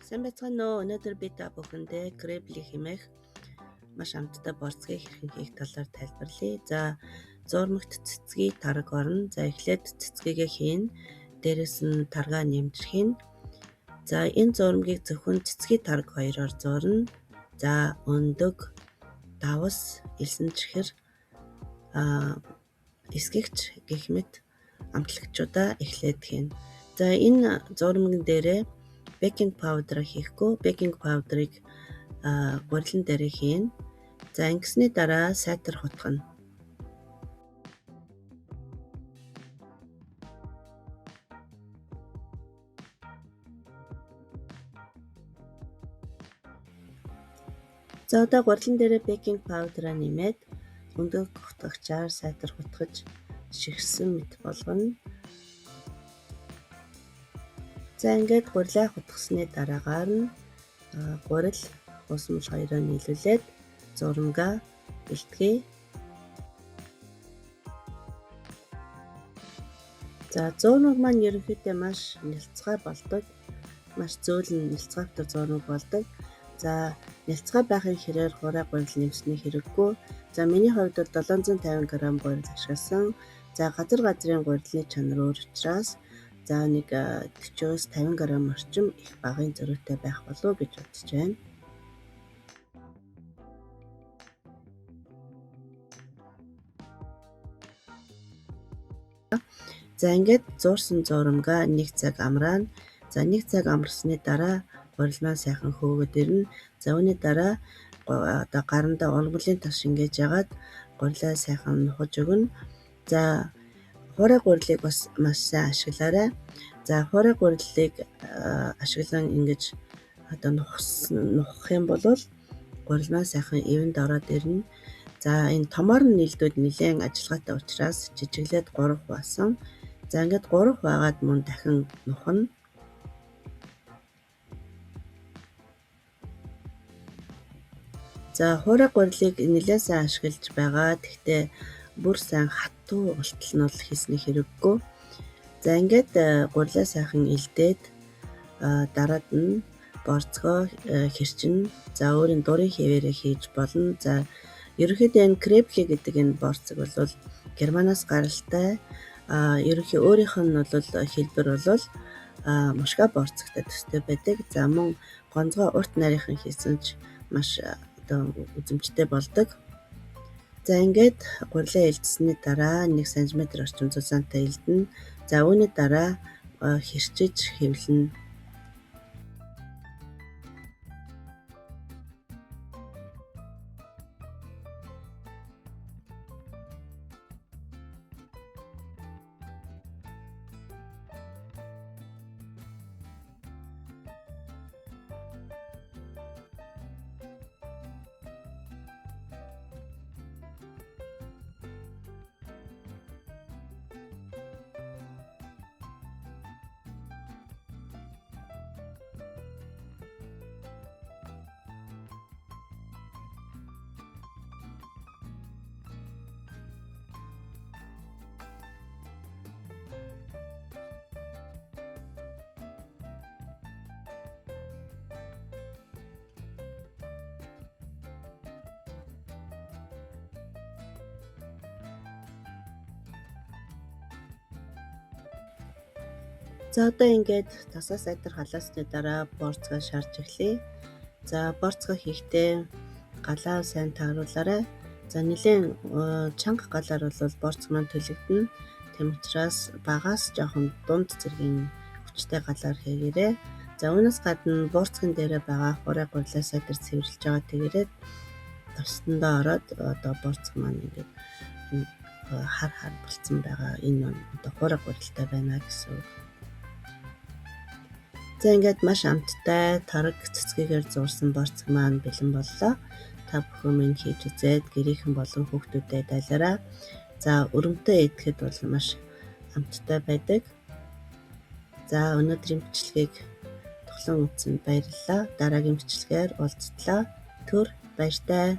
Сайн байцгаана уу? Өнөөдөр би та бүхэндээ кребли хэмээх маш амттай борцгийг хэрхэн хийх талаар тайлбарлая. За, зурмагт цэцгийг тарга орно. За, эхлээд цэцгийгээ хийн. Дээрэс нь таргаа нэмжрхийн. За, энэ зурмгийг зөвхөн цэцгийн тарга хоёроор зурна. За, өндөг, давс, элсэн чихэр, эсгэгч гэх мэт амтлагчудаа эхлээд хийн. За, энэ зурмгийн дээрээ бейкинг паудер хийхгүй, бейкинг паудерыг гурилан дээрээ хийн. За, ингэсний дараа сайтар хутгана. За, одоо гурилан дээрээ бейкинг паудераа нэмээд өндөг хутгагчаар сайтар хутгаж шигшсэн мэт болгоно. За, ингээд гурилаа хутгасны дараагаар нь гурил усмал хоёроо нийлүүлээд зурмгаа бэлтгэе. За, зурмаг маань ерөнхийдөө маш нялцгай болдог. Маш зөөлөн нялцгайтай зурмаг болдог. За, нялцгай байхын хэрээр хураа гурил нэмсний хэрэггүй. За, миний хувьд бол 750 г гурил ашигласан. За, газар газрын гурилны чанар өөр учраас за, нэг 40-50 г орчим их багын зөрүүтэй байх болов гэж бодож байна. За, ингээд зуурсан зурмгаа 1 цаг амраана. За, 1 цаг амарсны дараа гурилмаа сайхан хөөгöd ирнэ. За, үүний дараа одоо гарандаа ургамлын тас шингээж ягаад гурилаа сайхан нухаж өгнө. За, хураа гурилыг бас маш сайн ашиглаарай. За, хураа гурилыг ашиглан ингэж одоо нухах юм бол гурилмаа сайхан эвэнд ороод ирнэ. За, энэ томоор нь нийлдүүд нэлээд ажиллагаатай учраас жижиглээд 3 хуваасан. За, ингээд 3 хуваагаад мөн дахин нухна. За, хураа гурилыг нэлээд сайн ашиглаж байгаа. Гэхдээ бүр сайн хатуу ултал нь бол хийсний хэрэггүй. За, ингээд гурилаа сайхан илдээд дараад нь борцгоо хэрчинэ. За, өөрийн дурын хэвээрээ хийж болно. За, ерөнхийдөө энэ кребли гэдэг энэ борцог бол Германаас гаралтай. Ерөнхий өөрийнх нь бол хэлбэр бол мушка борцогтой төстэй байдаг. За, мөн гонцгой урт нарийнхан хийсэн ч маш одоо үзэмжтэй болдог. За, ингээд гурилаа илдсэний дараа 1 см орчим зузаантай илдэнэ. За, үүний дараа хэрчиж хэвлэнэ. За, одоо ингээд тасаа сайтар халаасны дараа борцгоо шарж эхлэе. За, борцгоо хийхдээ галаа сайн тааруулаарай. За, нэлээд чанга галаар бол борцог маань төлөгдөнө. Тэм учраас багаас жоохон дунд зэргийн хүчтэй галаар хийгээрэй. За, үүнээс гадна борцгийн дээрээ байгаа хураа гурилаа сайтар цэвэрлж байгаа тэгээрээ тосдондоо ороод одоо борцог маань ингээд хар болцсон байгаа. Энэ одоо хураа гурилтай байна гэсэн үг. За, ингээд маш амттай тарга цэцгээр зурсан борцог маань бэлэн боллоо. Та бүхэн минь хийж үзээд гэрийнхэн болон хүүхдүүдэд дайлаарай. За, өрөмтөө идэхэд бол маш амттай байдаг. За, өнөөдрийн бичлэгийг тоглон үзсэнд баярлалаа. Дараагийн бичлэгээр уулзтлаа. Түр баяртай.